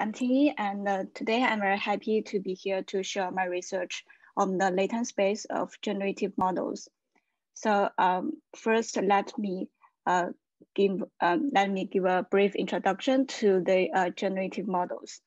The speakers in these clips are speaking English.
I'm Qingyi, and today I'm very happy to be here to share my research on the latent space of generative models. So first, let me give a brief introduction to the generative models.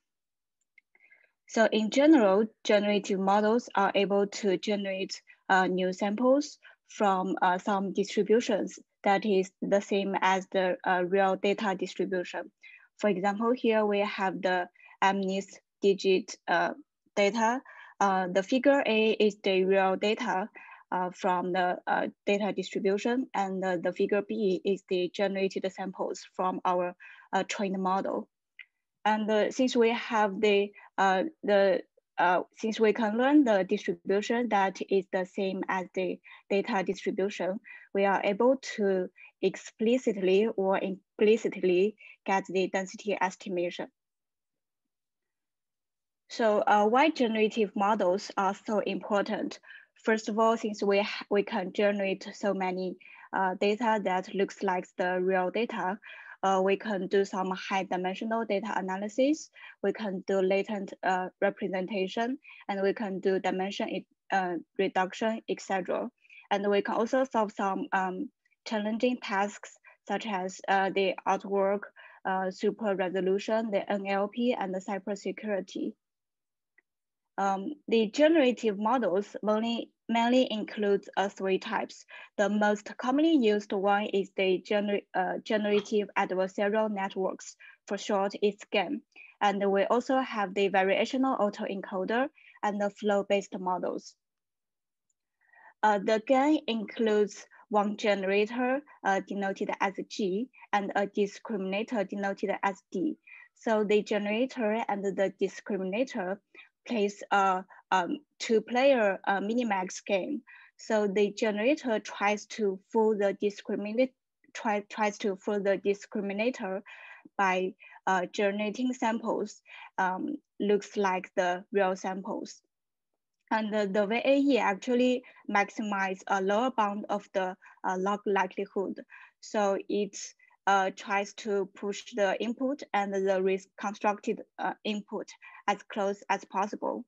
So in general, generative models are able to generate new samples from some distributions that is the same as the real data distribution. For example, here we have the MNIST digit data. The figure A is the real data from the data distribution, and the figure B is the generated samples from our trained model. And since we have since we can learn the distribution that is the same as the data distribution, we are able to explicitly or implicitly get the density estimation. So why generative models are so important? First of all, since we can generate so many data that looks like the real data, we can do some high dimensional data analysis. We can do latent representation, and we can do dimension reduction, etc. And we can also solve some challenging tasks such as the artwork, super resolution, the NLP, and the cybersecurity. The generative models mainly include three types. The most commonly used one is the generative adversarial networks, for short, it's GAN. And we also have the variational autoencoder and the flow-based models. The GAN includes one generator denoted as G and a discriminator denoted as D. So the generator and the discriminator plays a two-player minimax game. So the generator tries to fool the discriminator by generating samples looks like the real samples. And the VAE actually maximizes a lower bound of the log likelihood. So it tries to push the input and the reconstructed input as close as possible.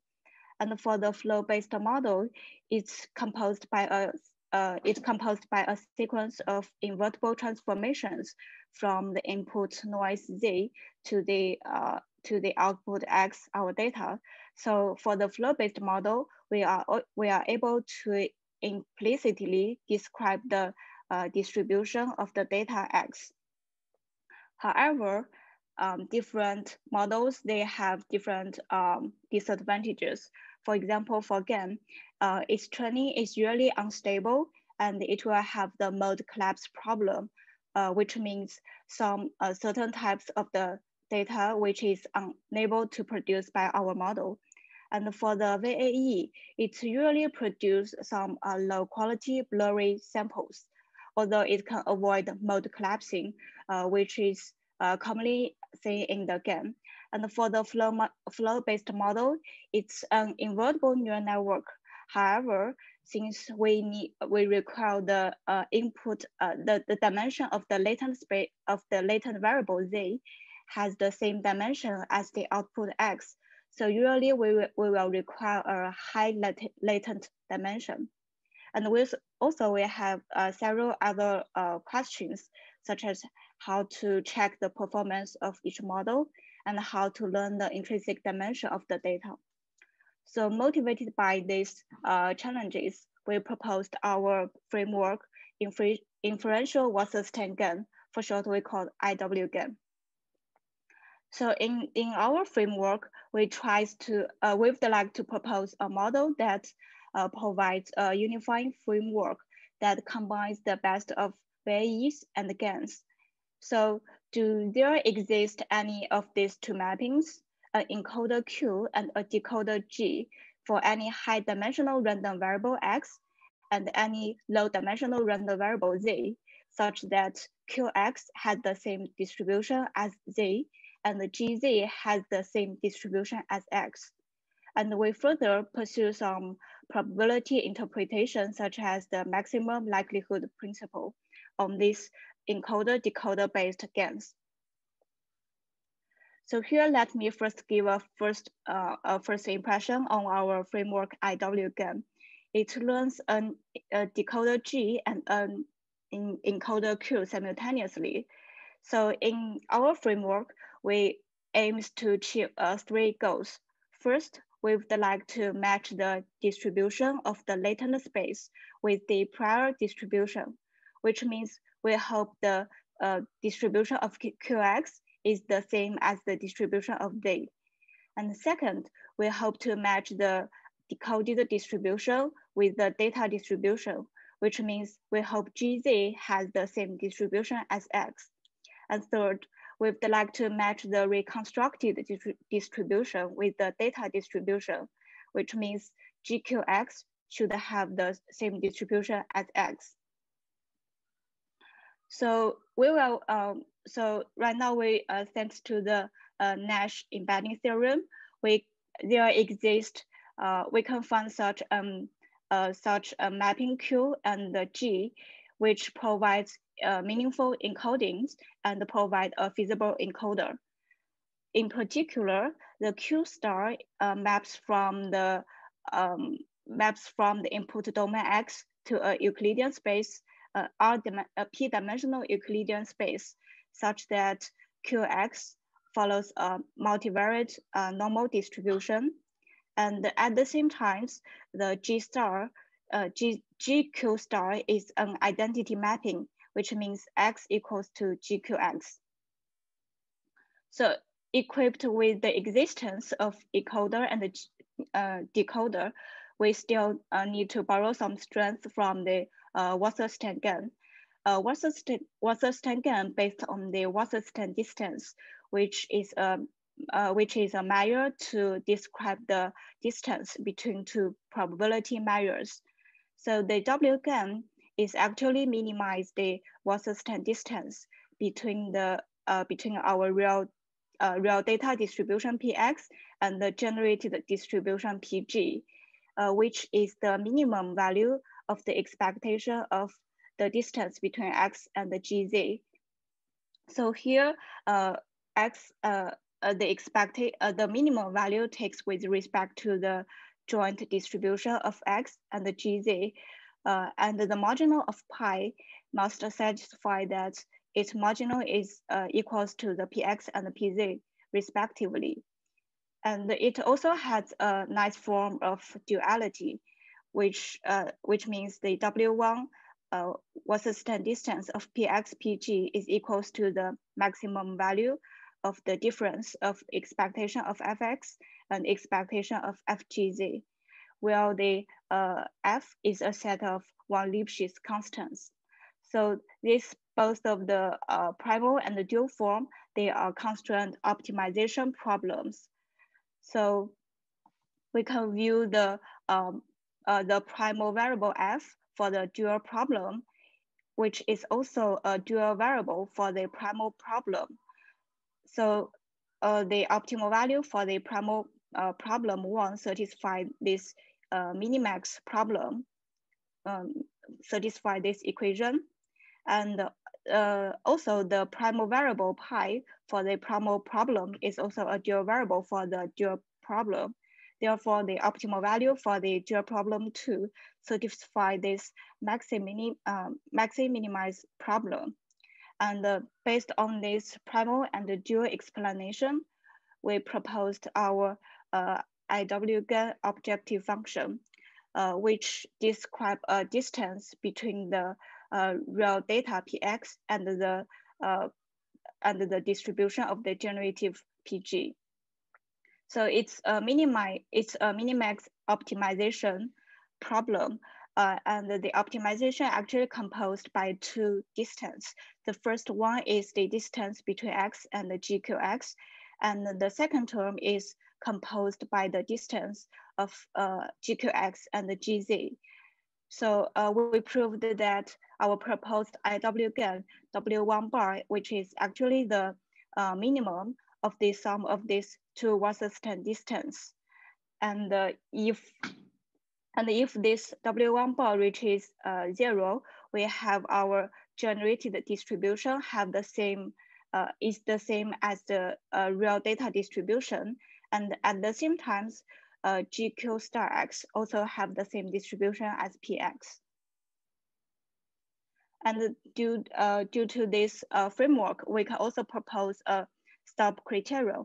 And for the flow-based model, it's composed by a sequence of invertible transformations from the input noise Z to the output X, our data. So for the flow-based model, we are able to implicitly describe the distribution of the data X. However, different models, they have different disadvantages. For example, for GAN, its training is usually unstable and it will have the mode collapse problem, which means some certain types of the data which is unable to produce by our model. And for the VAE, it usually produces some low quality blurry samples, although it can avoid mode collapsing, which is commonly seen in the GAN. And for the flow-based model, it's an invertible neural network. However, since we require the input, the dimension of the latent space of the latent variable Z has the same dimension as the output X. So usually we will require a high latent dimension. And we have several other questions, such as how to check the performance of each model and how to learn the intrinsic dimension of the data. So motivated by these challenges, we proposed our framework, inferential water-sustained GAN, for short we call IWGAN. So in our framework, we'd like to propose a model that provides a unifying framework that combines the best of VAEs and GANs. So do there exist any of these two mappings, an encoder Q and a decoder G for any high dimensional random variable X and any low dimensional random variable Z, such that QX has the same distribution as Z and the GZ has the same distribution as X? And we further pursue some probability interpretation, such as the maximum likelihood principle on this encoder-decoder based GANs. So here, let me first give a first impression on our framework Iwg. It learns a decoder G and an encoder Q simultaneously. So in our framework, we aim to achieve 3 goals. First, we would like to match the distribution of the latent space with the prior distribution, which means we hope the distribution of Qx is the same as the distribution of Z. And second, we hope to match the decoded distribution with the data distribution, which means we hope GZ has the same distribution as X. And third, we would like to match the reconstructed distribution with the data distribution, which means GQX should have the same distribution as X. So we will. So right now, thanks to the Nash embedding theorem, there exists. We can find such a mapping Q and the G, which provides meaningful encodings and provide a feasible encoder. In particular, the Q star maps from the input domain X to a Euclidean space, a p-dimensional Euclidean space, such that Qx follows a multivariate normal distribution. And at the same time, the G star, GQ star is an identity mapping, which means X equals to GQX. So equipped with the existence of encoder and the decoder, we still need to borrow some strength from the Wasserstein-Gunn. Wasserstein-Gunn based on the Wasserstein distance, which is a measure to describe the distance between two probability measures. So the W-Gun is actually minimize the Wasserstein distance between our real data distribution Px and the generated distribution Pg, which is the minimum value of the expectation of the distance between X and the GZ. So here, the minimum value takes with respect to the joint distribution of X and the GZ, and the marginal of pi must satisfy that its marginal is equals to the Px and the Pz respectively. And it also has a nice form of duality, which means the W1 Wasserstein distance of Px Pg is equals to the maximum value of the difference of expectation of Fx and expectation of Fgz, where the F is a set of one Lipschitz constants. So this both of the primal and the dual form, they are constraint optimization problems. So we can view the primal variable F for the dual problem, which is also a dual variable for the primal problem. So the optimal value for the primal problem 1 satisfy this minimax problem, satisfy this equation. And also the primal variable pi for the primal problem is also a dual variable for the dual problem. Therefore, the optimal value for the dual problem 2 satisfy this maxi-minimize problem. And based on this primal and the dual explanation, we proposed our Iwg Objective Function, which describe a distance between the real data Px and the distribution of the generative Pg. So it's a minimax optimization problem, and the optimization actually composed by 2 distance. The first one is the distance between X and the GQX, and the second term is composed by the distance of GQX and the GZ. So we proved that our proposed Iwg W1 bar, which is actually the minimum of the sum of these 2 Wasserstein distance. And if this W1 bar reaches 0, we have our generated distribution have the same is the same as the real data distribution. And at the same time, GQ star X also have the same distribution as PX. And due to this framework, we can also propose a stop criteria.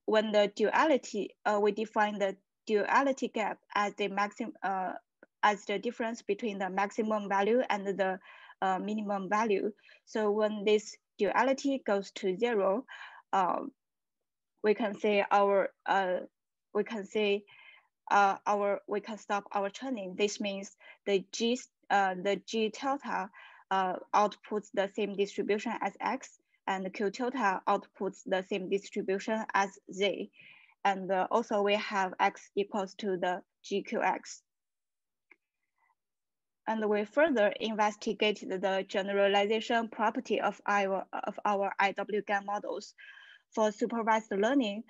When the duality, we define the duality gap as the maximum, as the difference between the maximum value and the minimum value. So when this duality goes to 0, we can say we can stop our training. This means the G tilde outputs the same distribution as X, and the Q tilde outputs the same distribution as Z. And also we have X equals to the GQX. And we further investigated the generalization property of our IWG models. For supervised learning,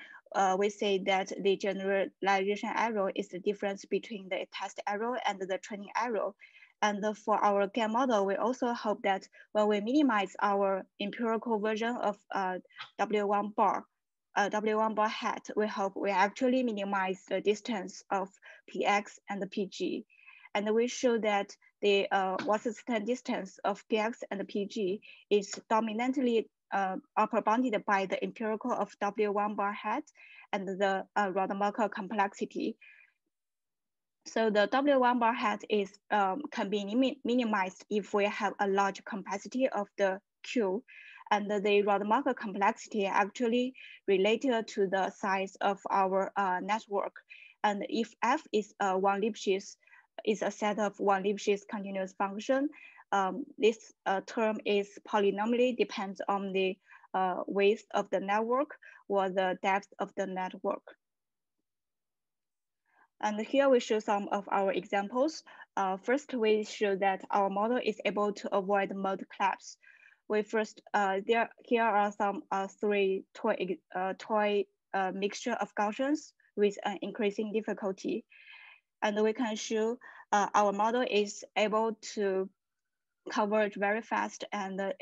we say that the generalization error is the difference between the test error and the training error. And for our GAN model, we also hope that when we minimize our empirical version of W1 bar hat, we hope we actually minimize the distance of PX and the PG. And we show that the Wasserstein distance of PX and PG is dominantly upper bounded by the empirical of W1 bar hat and the Rademacher complexity. So the W1 bar hat is can be minimized if we have a large capacity of the Q, and the Rademacher complexity actually related to the size of our network. And if F is one Lipschitz, is a set of one Lipschitz continuous function, this term is polynomially depends on the width of the network or the depth of the network. And here we show some of our examples. First, we show that our model is able to avoid mode collapse. We first, here are some three toy mixture of Gaussians with an increasing difficulty. And we can show our model is able to converge very fast, and their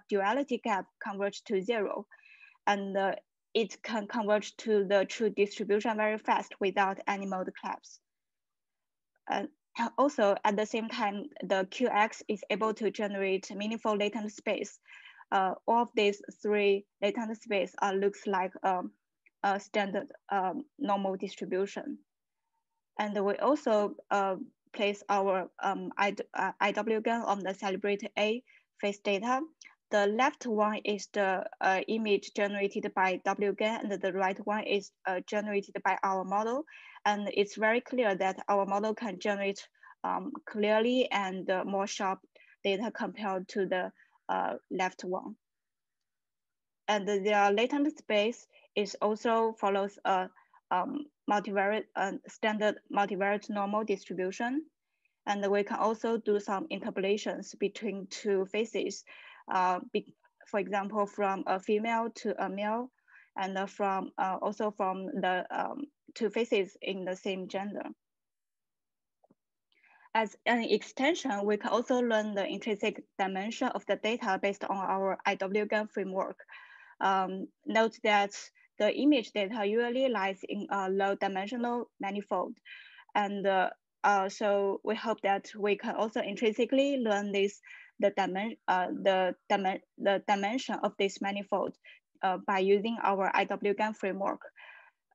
duality gap converge to 0. And it can converge to the true distribution very fast without any mode collapse. Also, at the same time, the QX is able to generate meaningful latent space. All of these three latent space looks like a standard normal distribution. And we also place our IWG on the calibrated A phase data. The left one is the image generated by WG, and the right one is generated by our model. And it's very clear that our model can generate clearly and more sharp data compared to the left one. And their latent space is also follows a multivariate standard multivariate normal distribution. And we can also do some interpolations between two phases. For example, from a female to a male, and from also from the two phases in the same gender. As an extension, we can also learn the intrinsic dimension of the data based on our IWG framework. Note that the image data usually lies in a low dimensional manifold. And so we hope that we can also intrinsically learn this, the dimension of this manifold by using our IWG framework.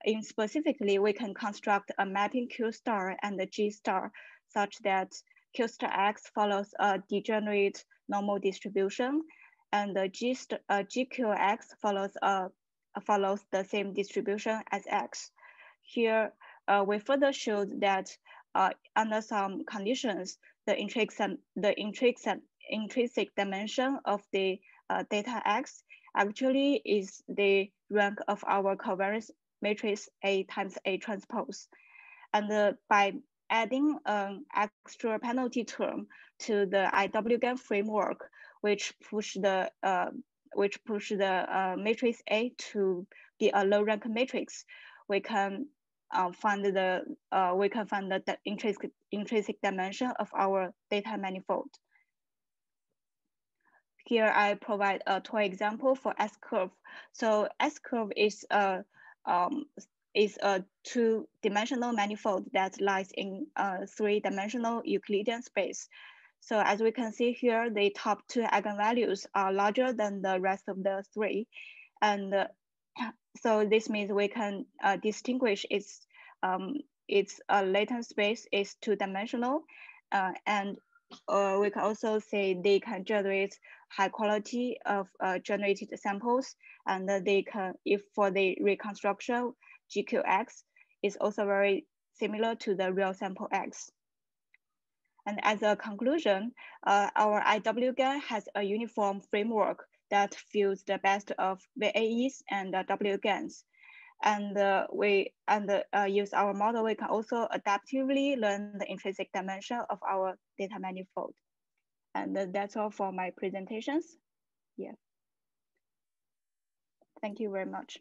In specifically, we can construct a mapping Q star and the G star such that Q star X follows a degenerate normal distribution, and the GQX follows the same distribution as X. Here, we further showed that under some conditions, the intrinsic dimension of the data X actually is the rank of our covariance matrix A times A transpose. And by adding an extra penalty term to the IWG framework, which push the matrix A to be a low rank matrix, we can find the intrinsic dimension of our data manifold. here I provide a toy example for S-curve. So S-curve is a two-dimensional manifold that lies in a three-dimensional Euclidean space. So as we can see here, the top two eigenvalues are larger than the rest of the three. And so this means we can distinguish its latent space is two-dimensional, and we can also say they can generate high quality of generated samples, and they can, if for the reconstruction, GQX is also very similar to the real sample X. And as a conclusion, our IWGAN has a uniform framework that fuse the best of VAEs and WGANs. And use our model, we can also adaptively learn the intrinsic dimension of our data manifold. And that's all for my presentations. Yeah. Thank you very much.